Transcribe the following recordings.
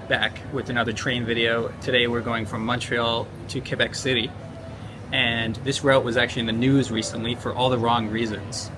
back with another train video. Today we're going from Montreal to Quebec City, and this route was actually in the news recently for all the wrong reasons.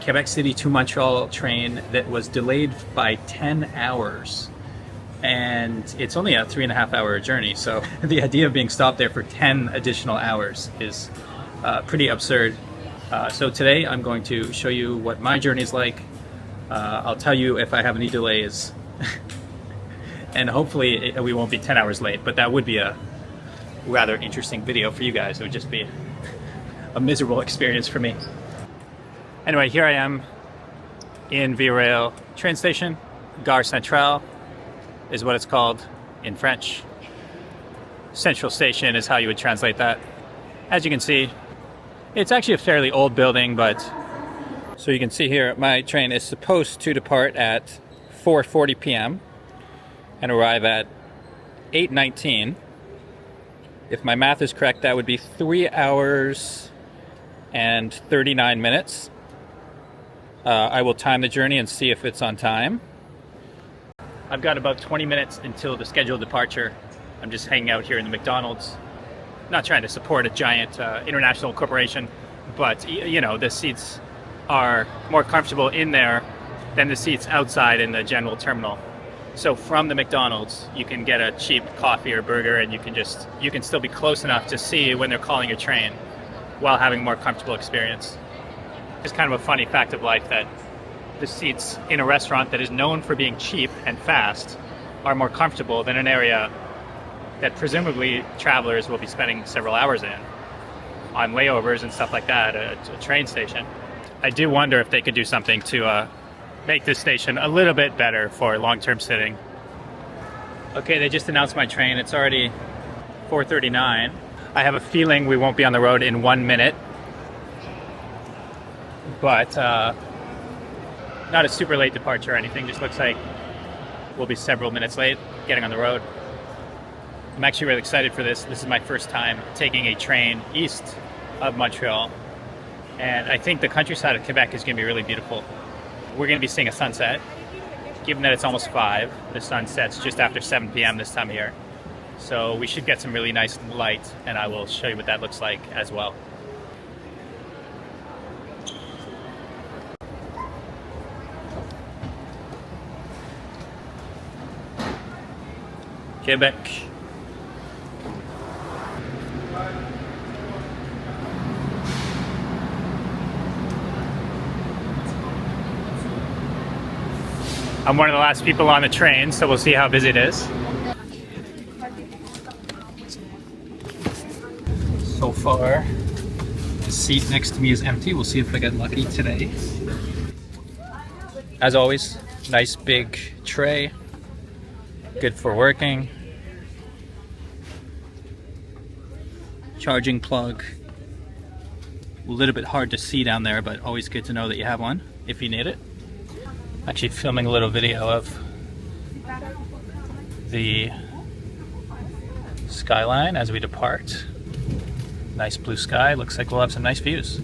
Quebec City to Montreal train that was delayed by 10 hours, and it's only a 3.5 hour journey, so the idea of being stopped there for 10 additional hours is pretty absurd. So today I'm going to show you what my journey is like. I'll tell you if I have any delays and hopefully we won't be 10 hours late, but that would be a rather interesting video for you guys. It would just be a miserable experience for me. Anyway, here I am in Via Rail train station. Gare Centrale is what it's called in French. Central Station is how you would translate that. As you can see, it's actually a fairly old building, but so you can see here, my train is supposed to depart at 4:40 p.m. and arrive at 8:19. If my math is correct, that would be 3 hours and 39 minutes. I will time the journey and see if it's on time. I've got about 20 minutes until the scheduled departure. I'm just hanging out here in the McDonald's. Not trying to support a giant international corporation, but you know, the seats are more comfortable in there than the seats outside in the general terminal. So from the McDonald's, you can get a cheap coffee or burger, and you can still be close enough to see when they're calling your train while having a more comfortable experience. It's kind of a funny fact of life that the seats in a restaurant that is known for being cheap and fast are more comfortable than an area that presumably travelers will be spending several hours in on layovers and stuff like that at a train station. I do wonder if they could do something to make this station a little bit better for long-term sitting. Okay, they just announced my train. It's already 4:39. I have a feeling we won't be on the road in 1 minute, but not a super late departure or anything. Just looks like we'll be several minutes late getting on the road. I'm actually really excited for this. This is my first time taking a train east of Montreal, and I think the countryside of Quebec is going to be really beautiful. We're going to be seeing a sunset. Given that it's almost 5, the sun sets just after 7 p.m. this time of year. So we should get some really nice light, and I will show you what that looks like as well. Quebec. I'm one of the last people on the train, so we'll see how busy it is. So far, the seat next to me is empty. We'll see if I get lucky today. As always, nice big tray. Good for working. Charging plug. A little bit hard to see down there, but always good to know that you have one if you need it. Actually filming a little video of the skyline as we depart. Nice blue sky. Looks like we'll have some nice views.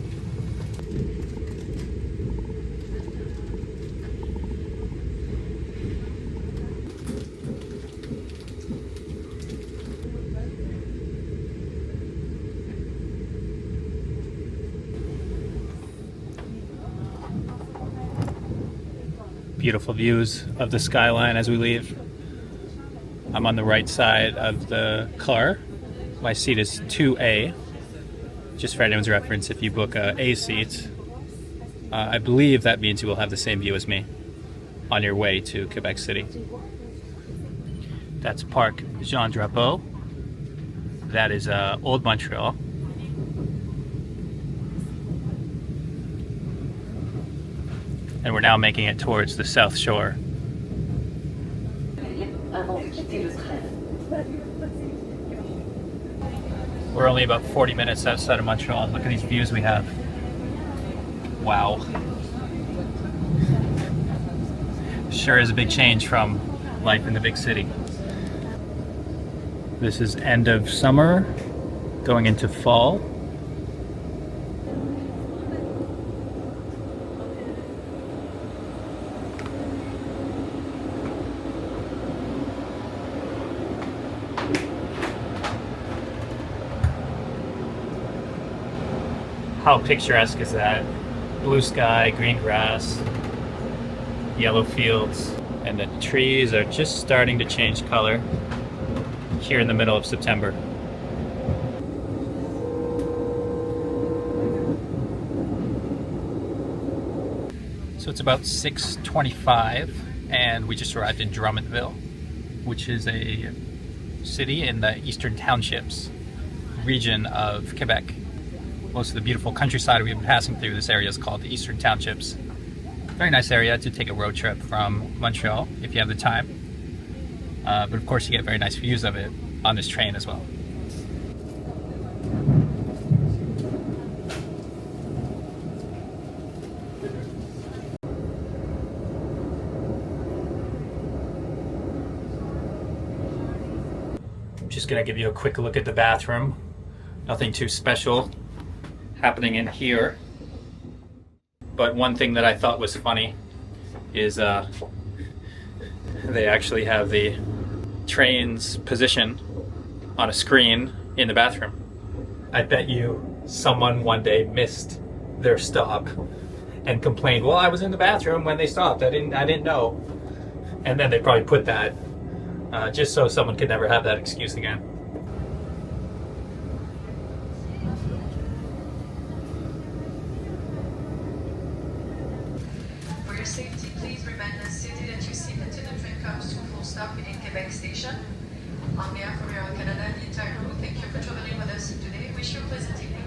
Beautiful views of the skyline as we leave. I'm on the right side of the car. My seat is 2A. Just for anyone's reference, if you book a seat, I believe that means you will have the same view as me on your way to Quebec City. That's Parc Jean Drapeau. That is Old Montreal. And we're now making it towards the South Shore. We're only about 40 minutes outside of Montreal. Look at these views we have. Wow. Sure is a big change from life in the big city. This is end of summer, going into fall. How picturesque is that? Blue sky, green grass, yellow fields, and the trees are just starting to change color here in the middle of September. So it's about 6:25 and we just arrived in Drummondville, which is a city in the Eastern Townships region of Quebec. Most of the beautiful countryside we've been passing through this area is called the Eastern Townships. Very nice area to take a road trip from Montreal if you have the time. But of course you get very nice views of it on this train as well. Just gonna give you a quick look at the bathroom. Nothing too special happening in here. But one thing that I thought was funny is they actually have the train's position on a screen in the bathroom. I bet you someone one day missed their stop and complained, well, I was in the bathroom when they stopped. I didn't know. And then they probably put that just so someone could never have that excuse again. For your safety, please remain seated at your seat until the train comes to a full stop in Quebec Station. On behalf of Air Canada and the entire crew, thank you for traveling with us today. Wish you a pleasant evening.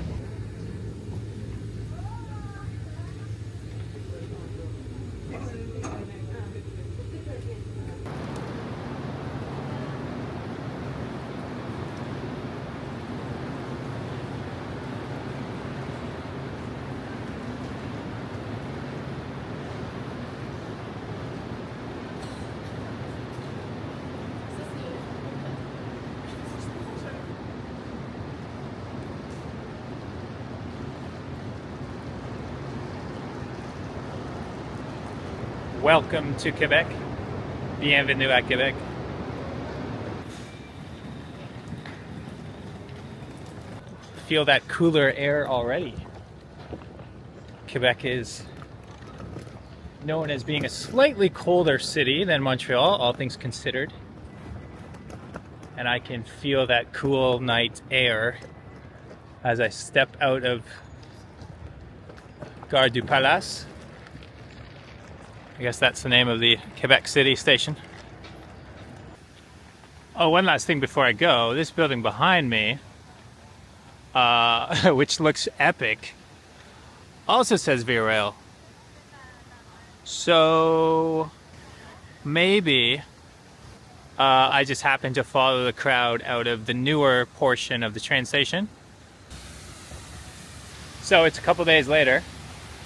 Welcome to Quebec. Bienvenue à Québec. Feel that cooler air already. Quebec is known as being a slightly colder city than Montreal, all things considered. And I can feel that cool night air as I step out of Gare du Palace. I guess that's the name of the Quebec City station. Oh, one last thing before I go. This building behind me, which looks epic, also says Via Rail. So maybe I just happened to follow the crowd out of the newer portion of the train station. So it's a couple days later,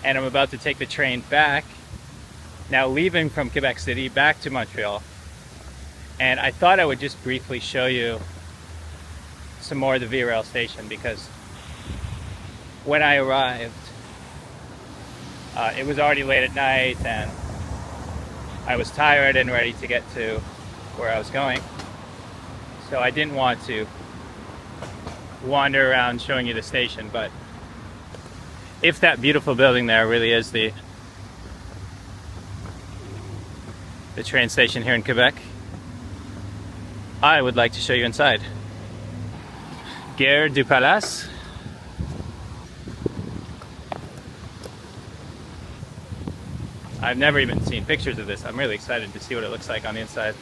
and I'm about to take the train back. Now leaving from Quebec City back to Montreal. And I thought I would just briefly show you some more of the Via Rail station, because when I arrived, it was already late at night and I was tired and ready to get to where I was going. So I didn't want to wander around showing you the station, but if that beautiful building there really is the train station here in Quebec, I would like to show you inside. Gare du Palace. I've never even seen pictures of this. I'm really excited to see what it looks like on the inside.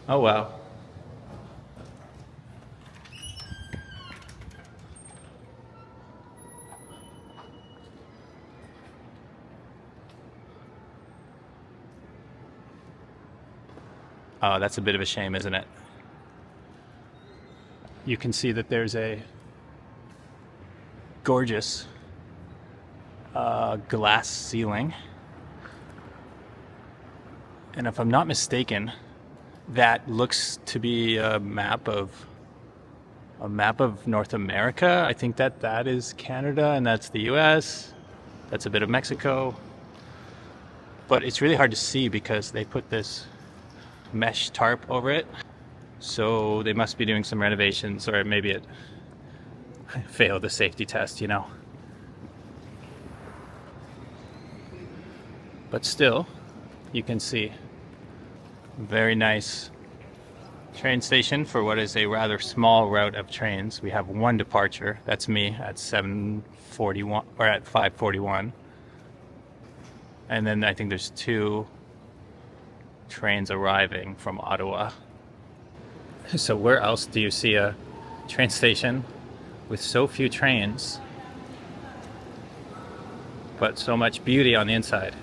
Oh wow. Oh, that's a bit of a shame, isn't it? You can see that there's a gorgeous glass ceiling. And if I'm not mistaken, that looks to be a map of North America. I think that is Canada and that's the US. That's a bit of Mexico. But it's really hard to see because they put this mesh tarp over it. So they must be doing some renovations, or maybe it failed the safety test, you know. But still, you can see very nice train station for what is a rather small route of trains. We have one departure. That's me at 7:41 or at 5:41. And then I think there's 2 trains arriving from Ottawa. So where else do you see a train station with so few trains, but so much beauty on the inside?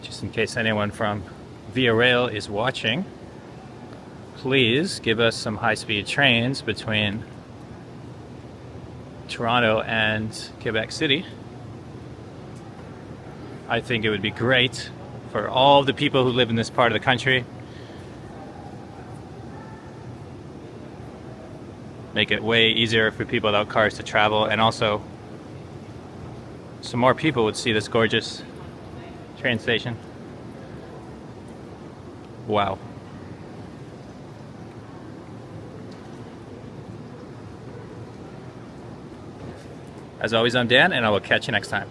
Just in case anyone from Via Rail is watching, please give us some high-speed trains between Toronto and Quebec City. I think it would be great for all the people who live in this part of the country. Make it way easier for people without cars to travel, and also some more people would see this gorgeous train station. Wow. As always, I'm Dan, and I will catch you next time.